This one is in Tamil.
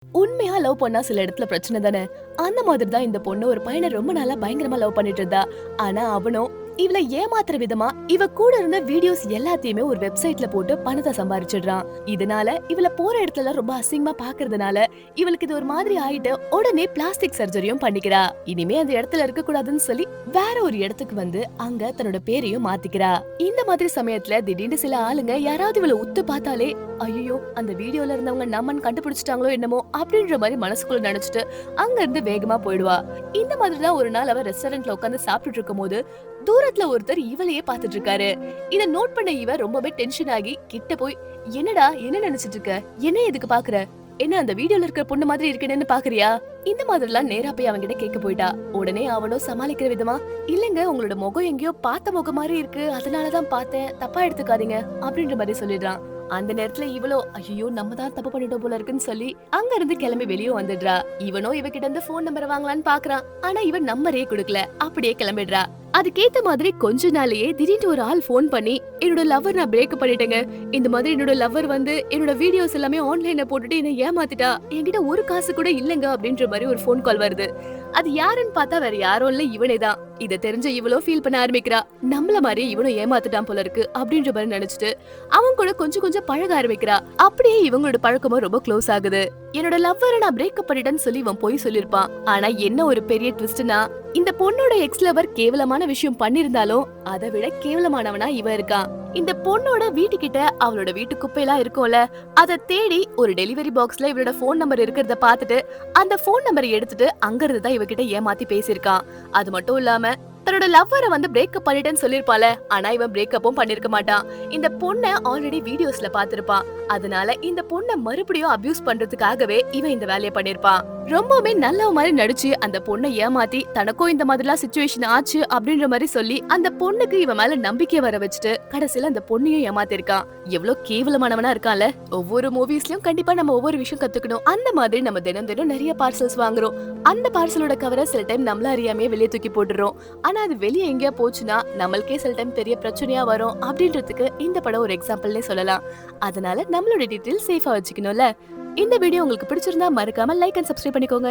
உண்மையா லவ் பண்ணா சில இடத்துல பிரச்சனை தானே. அந்த மாதிரி தான் இந்த பொண்ணு ஒரு பையனை ரொம்ப நாளா பயங்கரமா லவ் பண்ணிட்டு இருந்தா. ஆனா அவனும் இவளை ஏமாத்துற விதமா இவ கூட இருந்த வீடியோஸ் எல்லாத்தையுமே ஒரு வெப்சைட்ல போட்டு பணத்தை சம்பாரிச்சிடுறான். இதனால இவள போற இடத்துல ரொம்ப அசிங்கமா பாக்குறதுனால இவளுக்கு இது ஒரு மாதிரி ஆயிட்டு உடனே பிளாஸ்டிக் சர்ஜரியும் பண்ணிக்கிறா. இனிமே அந்த இடத்துல இருக்க கூடாதுன்னு சொல்லி வேற ஒரு இடத்துக்கு வந்து அங்க தன்னோட பேரையும் மாத்திக்கிறா. இந்த மாதிரி சமயத்துல திடீர்னு சில ஆளுங்க யாராவது இவளை உத்து பார்த்தாலே ஐயோ அந்த வீடியோல இருந்தவங்க நம்மன்னு கண்டுபிடிச்சிட்டாங்களோ என்னமோ அப்படின்ற மாதிரி மனசுக்குள்ள நினைச்சிட்டு அங்க இருந்து வேகமா போயிடுவா. இந்த மாதிரிதான் ஒரு நாள் அவ ரெஸ்டாரண்ட்ல உட்காந்து சாப்பிட்டுட்டு இருக்கும் போது தூரத்துல ஒருத்தர் இவளையே பாத்துட்டு இருக்காரு. இத நோட் பண்ண இவ ரொம்பவே டென்ஷன் ஆகி கிட்ட போய் என்னடா என்ன நினைச்சிட்டு இருக்க, என்ன எதுக்கு பாக்குற, என்ன அந்த வீடியோல இருக்கிற பொண்ணு மாதிரி இருக்கேன்னு பாக்குறியா, இந்த மாதிரிலாம் நேரா போய் அவன்கிட்ட கேட்க போயிட்டா. உடனே அவனும் சமாளிக்கிற விதமா இல்லங்க உங்களோட முகம் எங்கேயோ பார்த்த முகம் மாதிரி இருக்கு, அதனாலதான் பார்த்தேன், தப்பா எடுத்துக்காதீங்க அப்படின்ற மாதிரி சொல்லிடுறான். அந்த நேரத்துல இவளோ ஐயோ நம்ம தான் தப்பு பண்ணிட்டோம் போல இருக்குன்னு சொல்லி அங்க இருந்து கிளம்பி வெளியே வந்துடுறா. இவனோ இவகிட்ட இருந்து போன் நம்பர் வாங்கலான்னு பாக்குறான். ஆனா இவன் நம்பரே கொடுக்கல, அப்படியே கிளம்பிடுறா. அதுக்கேத்த மாதிரி கொஞ்ச நாளையே திடீர்னு ஒரு ஆள் போன் பண்ணி என்னோட லவ்வர் நான் பிரேக்கப் பண்ணிட்டேங்க, இந்த மாதிரி என்னோட லவ்வர் வந்து என்னோட வீடியோஸ் எல்லாமே ஆன்லைன்ல போட்டுட்டு என்ன ஏமாத்திட்டா, என்கிட்ட ஒரு காசு கூட இல்லங்க அப்படின்ற மாதிரி ஒரு போன் கால் வருது. அது யாருன்னு பார்த்தா வேற யாரும் இல்ல இவனேதான். இத தெரிஞ்ச இவளோ ஃபீல் பண்ண ஆரம்பிக்கிறா. நம்மள மாதிரி இவனும் ஏமாத்திட்டான் போல இருக்கு அப்படின்ற மாதிரி நினைச்சிட்டு அவன் கூட கொஞ்சம் கொஞ்சம் பழக ஆரம்பிக்கிறா. அப்படியே இவங்களோட பழக்கமும் ரொம்ப க்ளோஸ் ஆகுது. என்னோட லவ்வரை நான் பிரேக்கப் பண்ணிட்டேன்னு சொல்லி இவன் போய் சொல்லிருப்பான். ஆனா என்ன ஒரு பெரிய ட்விஸ்ட்னா இந்த பொண்ணோட எக்ஸ் லவர் கேவலமான விஷயம் பண்ணிருந்தாலும் அதை விட கேவலமானவனா இவன் இருக்கான். இந்த பொண்ணோட வீட்டுக்கிட்ட அவளோட வீட்டு குப்பையெல்லாம் இருக்கும்ல, அதை தேடி ஒரு டெலிவரி பாக்ஸ்ல இவளோட போன் நம்பர் இருக்கிறத பாத்துட்டு அந்த போன் நம்பரை எடுத்துட்டு அங்க இருந்து தான் இவகிட்ட ஏமாத்தி பேசியிருக்கான். அது மட்டும் இல்லாம தன்னோட லவ்வரை வந்து பிரேக்கப் பண்ணிட்டேன்னு சொல்லிருப்பால, ஆனா இவன் பிரேக்கப்பும் பண்ணிருக்க மாட்டான். இந்த பொண்ணை ஆல்ரெடி வீடியோஸ்ல பாத்திருப்பான். அதனால இந்த பொண்ணை மறுபடியும் அபியூஸ் பண்றதுக்காகவே இவன் இந்த வேலையை பண்ணிருப்பான். ரொம்பவே நல்ல மாதிரி நடிச்சு அந்த பொண்ணை ஏமாத்தி தனக்கும் இந்த மாதிரிலாம் சிச்சுவேஷன் ஆச்சு அப்படின்ற மாதிரி சொல்லி அந்த பொண்ணுக்கு இவன் மேல நம்பிக்கை வர வச்சுட்டு கடைசியில அந்த பொண்ணையும் ஏமாத்திருக்கான். எவ்வளவு கேவலமானவனா இருக்கான்ல. ஒவ்வொரு மூவிஸ்லயும் கண்டிப்பா நம்ம ஒவ்வொரு விஷயம் கத்துக்கணும். அந்த மாதிரி நம்ம தினம் தினம் நிறைய பார்சல்ஸ் வாங்குறோம். அந்த பார்சலோட கவரை சில டைம் நம்மள அறியாமே வெளியே தூக்கி போட்டுறோம். ஆனா அது வெளியே எங்கேயா போச்சுன்னா நம்மளுக்கே சில டைம் பெரிய பிரச்சனையா வரும் அப்படின்றதுக்கு இந்த படம் ஒரு எக்ஸாம்பிள்னே சொல்லலாம். அதனால நம்மளோட டீடைல் சேஃபா வச்சுக்கணும்ல. இந்த வீடியோ உங்களுக்கு பிடிச்சிருந்தா மறக்காம லைக் அண்ட் சப்ஸ்கிரைப் பண்ணிக்கோங்க.